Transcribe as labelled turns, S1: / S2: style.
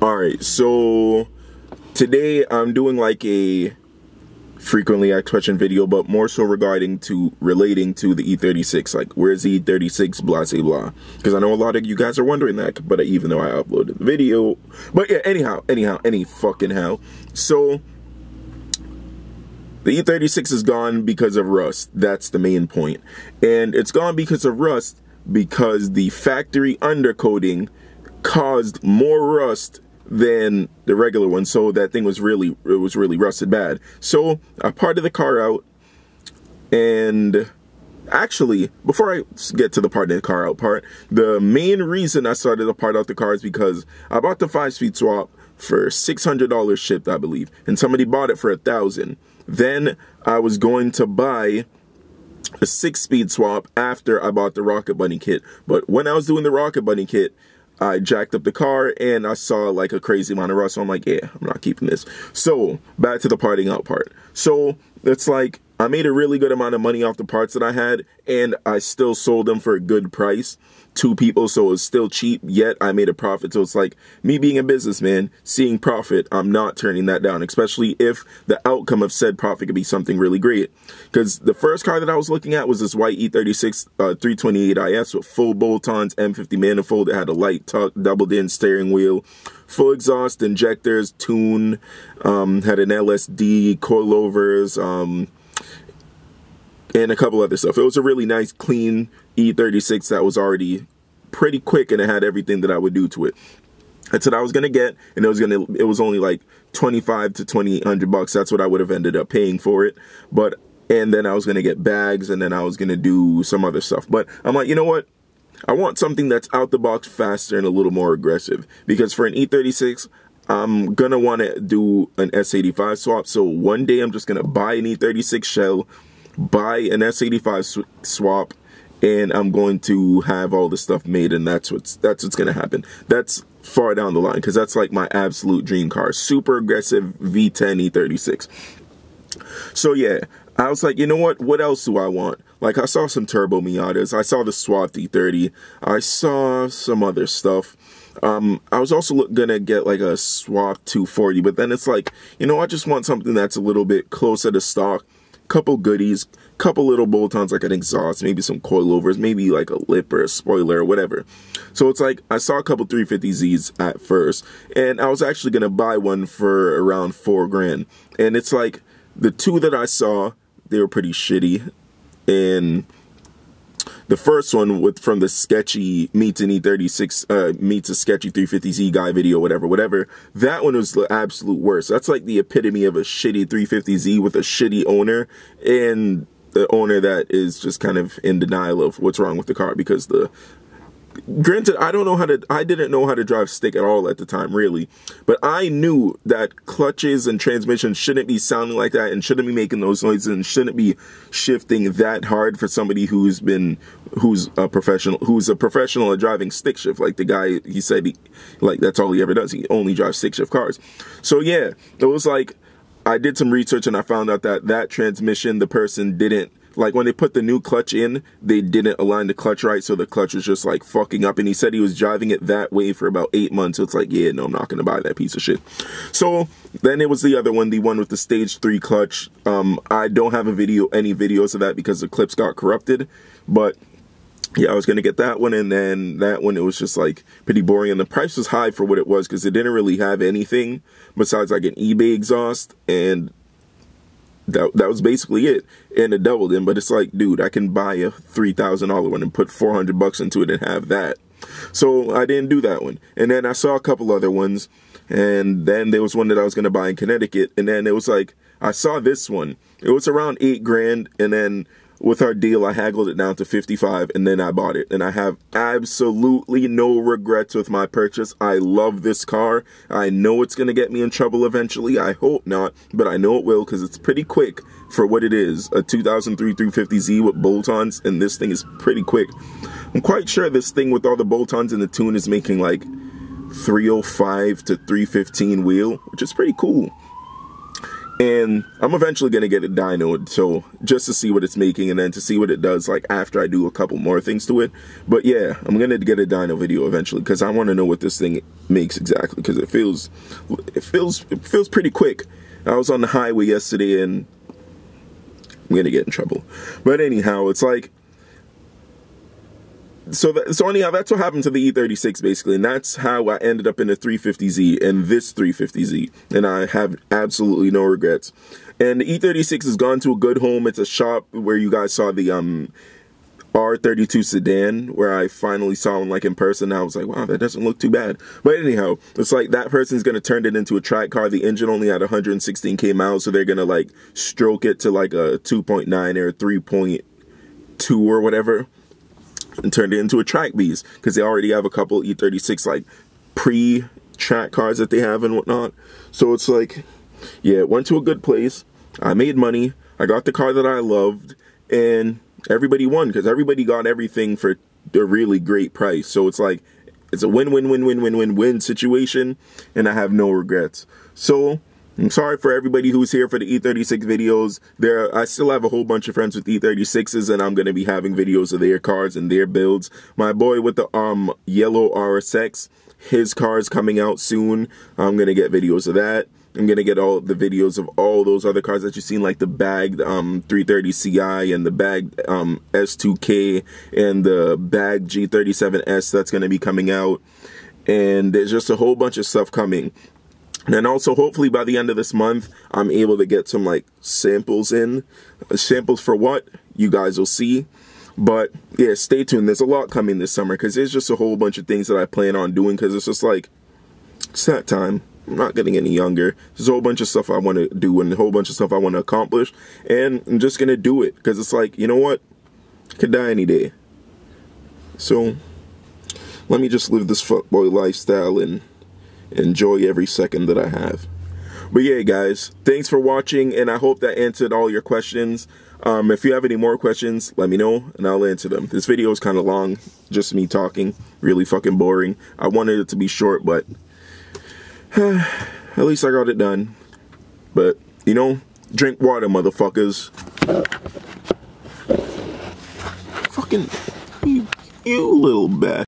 S1: Alright, so today I'm doing like a frequently asked question video, but more so relating to the E36, like where's the E36, blah blah blah, because I know a lot of you guys are wondering that, but even though I uploaded the video, but yeah, any fucking how. So the E36 is gone because of rust. That's the main point, and it's gone because of rust because the factory undercoating caused more rust than the regular one, so that thing was really rusted bad. So I parted the car out, and actually, before I get to the parting the car out part, the main reason I started to part out the car is because I bought the 5-speed swap for $600 shipped, I believe, and somebody bought it for $1,000. Then I was going to buy a 6-speed swap after I bought the Rocket Bunny kit, but when I was doing the Rocket Bunny kit, I jacked up the car and I saw like a crazy amount of rust, so I'm like, yeah, I'm not keeping this. So back to the parting out part. So it's like I made a really good amount of money off the parts that I had, and I still sold them for a good price to people, so it's still cheap, yet I made a profit. So it's like me being a businessman, seeing profit, I'm not turning that down, especially if the outcome of said profit could be something really great. Because the first car that I was looking at was this white E36 328 IS with full bolt-ons, M50 manifold. It had a light tuck, doubled-in steering wheel, full exhaust, injectors, tune, had an LSD, coilovers, and a couple other stuff. It was a really nice, clean E36 that was already pretty quick, and it had everything that I would do to it. That's what I was gonna get, and it was only like 25 to 2,800 bucks. That's what I would have ended up paying for it. And then I was gonna get bags, and then I was gonna do some other stuff. But I'm like, you know what? I want something that's out the box, faster, and a little more aggressive. Because for an E36, I'm gonna want to do an S85 swap. So one day I'm just gonna buy an E36 shell, buy an S85 swap, and I'm going to have all the stuff made, and that's what's gonna happen. That's far down the line, because that's like my absolute dream car. Super aggressive V10 E36. So yeah, I was like, you know what else do I want? Like, I saw some turbo Miatas, I saw the swapped E30, I saw some other stuff. I was also gonna get like a swap 240, but then it's like, you know, I just want something that's a little bit closer to stock. Couple goodies, couple little bolt-ons like an exhaust, maybe some coilovers, maybe like a lip or a spoiler or whatever. So it's like I saw a couple 350Zs at first, and I was actually gonna buy one for around $4 grand. And it's like the two that I saw, they were pretty shitty. And the first one from the sketchy meets an E36 meets a sketchy 350Z guy video, whatever, that one was the absolute worst. That's like the epitome of a shitty 350Z with a shitty owner, and the owner that is just kind of in denial of what's wrong with the car, because granted, I didn't know how to drive stick at all at the time, really, but I knew that clutches and transmissions shouldn't be sounding like that, and shouldn't be making those noises, and shouldn't be shifting that hard for somebody who's a professional at driving stick shift. Like the guy, he said, like that's all he ever does. He only drives stick shift cars. So yeah, it was like I did some research, and I found out that transmission, the person didn't, like when they put the new clutch in, they didn't align the clutch right, so the clutch was just like fucking up, and he said he was driving it that way for about 8 months. So it's like, yeah, no, I'm not gonna buy that piece of shit. So then it was the other one, the one with the stage 3 clutch. I don't have any videos of that because the clips got corrupted, but yeah, I was gonna get that one, and then that one, it was just like pretty boring, and the price was high for what it was, because it didn't really have anything besides like an eBay exhaust, and that was basically it, and it doubled in. But it's like, dude, I can buy a $3,000 one and put 400 bucks into it and have that. So I didn't do that one. And then I saw a couple other ones, and then there was one that I was gonna buy in Connecticut, and then it was like, I saw this one. It was around $8 grand, and then with our deal, I haggled it down to 55, and then I bought it. And I have absolutely no regrets with my purchase. I love this car. I know it's going to get me in trouble eventually. I hope not, but I know it will, because it's pretty quick for what it is. A 2003 350Z with bolt-ons, and this thing is pretty quick. I'm quite sure this thing with all the bolt-ons and the tune is making like 305 to 315 wheel, which is pretty cool. And I'm eventually going to get it dynoed, so just to see what it's making and then to see what it does like after I do a couple more things to it. But yeah, I'm going to get a dyno video eventually because I want to know what this thing makes exactly, because it feels pretty quick. I was on the highway yesterday and I'm going to get in trouble. But anyhow, it's like, so anyhow, that's what happened to the E36 basically, and that's how I ended up in the 350Z and this 350Z, and I have absolutely no regrets. And the E36 has gone to a good home. It's a shop where you guys saw the R32 sedan, where I finally saw one like in person. I was like, wow, that doesn't look too bad. But anyhow, it's like that person's gonna turn it into a track car. The engine only had 116k miles, so they're gonna like stroke it to like a 2.9 or 3.2 or whatever, and turned it into a track beast, because they already have a couple E36 like pre-track cars that they have and whatnot. So it's like, yeah, it went to a good place. I made money. I got the car that I loved, and everybody won because everybody got everything for a really great price. So it's like, it's a win-win-win-win-win-win-win situation, and I have no regrets. So I'm sorry for everybody who's here for the E36 videos. I still have a whole bunch of friends with E36s, and I'm going to be having videos of their cars and their builds. My boy with the yellow RSX, his car's coming out soon. I'm going to get videos of that. I'm going to get all the videos of all those other cars that you've seen, like the bagged 330 Ci and the bagged S2K and the bagged G37S that's going to be coming out. And there's just a whole bunch of stuff coming. And then also, hopefully by the end of this month, I'm able to get some like samples in. Samples for what? You guys will see. But yeah, stay tuned. There's a lot coming this summer because there's just a whole bunch of things that I plan on doing, because it's just like, it's that time. I'm not getting any younger. There's a whole bunch of stuff I want to do and a whole bunch of stuff I want to accomplish. And I'm just going to do it because it's like, you know what? I could die any day. So let me just live this fuckboy lifestyle and enjoy every second that I have. But yeah, guys, thanks for watching, and I hope that answered all your questions. If you have any more questions, let me know and I'll answer them. This video is kind of long, just me talking, really fucking boring. I wanted it to be short, but at least I got it done. But you know, drink water, motherfuckers. Fucking you little bat.